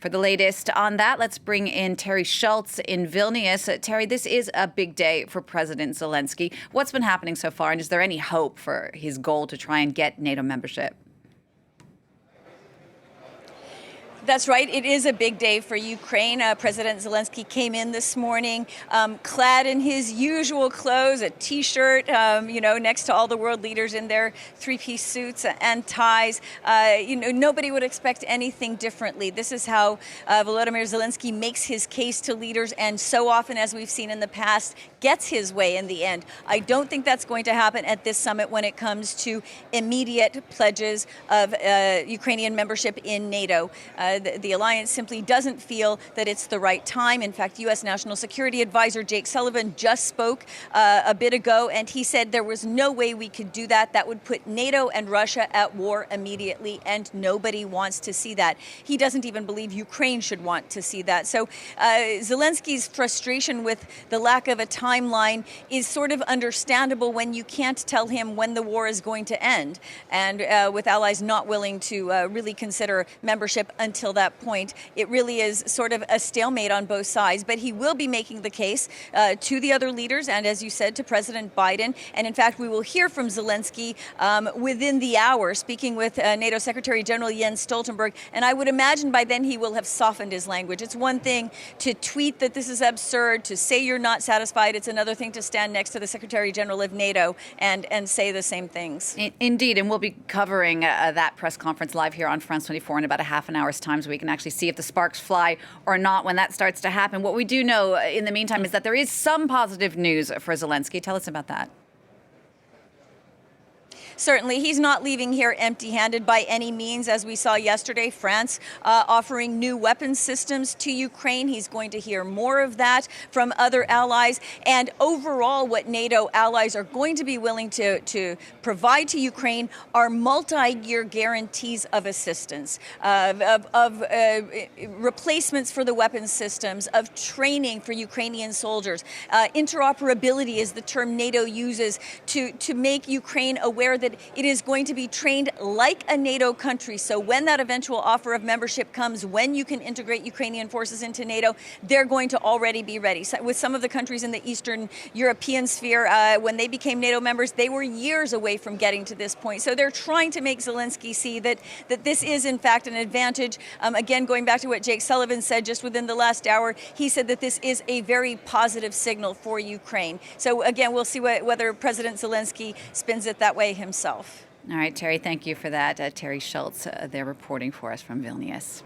For the latest on that, let's bring in Terry Schultz in Vilnius. Terry, this is a big day for President Zelensky. What's been happening so far, and is there any hope for his goal to try and get NATO membership? That's right. It is a big day for Ukraine. President Zelensky came in this morning clad in his usual clothes, a T-shirt, next to all the world leaders in their three-piece suits and ties. Nobody would expect anything differently. This is how Volodymyr Zelensky makes his case to leaders, and so often, as we've seen in the past, gets his way in the end. I don't think that's going to happen at this summit when it comes to immediate pledges of Ukrainian membership in NATO. The alliance simply doesn't feel that it's the right time. In fact, U.S. National Security Advisor Jake Sullivan just spoke a bit ago, and he said there was no way we could do that. That would put NATO and Russia at war immediately, and nobody wants to see that. He doesn't even believe Ukraine should want to see that. So Zelensky's frustration with the lack of a timeline is sort of understandable when you can't tell him when the war is going to end, and with allies not willing to really consider membership until that point, it really is sort of a stalemate on both sides. But he will be making the case to the other leaders and, as you said, to President Biden. And in fact, we will hear from Zelensky within the hour, speaking with NATO Secretary General Jens Stoltenberg. And I would imagine by then he will have softened his language. It's one thing to tweet that this is absurd, to say you're not satisfied. It's another thing to stand next to the Secretary General of NATO and say the same things. Indeed, and we'll be covering that press conference live here on France 24 in about a half an hour's time, so we can actually see if the sparks fly or not when that starts to happen. What we do know in the meantime is that there is some positive news for Zelensky. Tell us about that. Certainly, he's not leaving here empty-handed by any means. As we saw yesterday, France offering new weapons systems to Ukraine. He's going to hear more of that from other allies. And overall, what NATO allies are going to be willing to provide to Ukraine are multi-year guarantees of assistance, of replacements for the weapons systems, of training for Ukrainian soldiers. Interoperability is the term NATO uses to make Ukraine aware that it is going to be trained like a NATO country. So when that eventual offer of membership comes, when you can integrate Ukrainian forces into NATO, they're going to already be ready. So with some of the countries in the Eastern European sphere, when they became NATO members, they were years away from getting to this point. So they're trying to make Zelensky see that this is, in fact, an advantage. Again, going back to what Jake Sullivan said just within the last hour, he said that this is a very positive signal for Ukraine. So again, we'll see whether President Zelensky spins it that way himself. All right, Terry, thank you for that. Terry Schultz, they're reporting for us from Vilnius.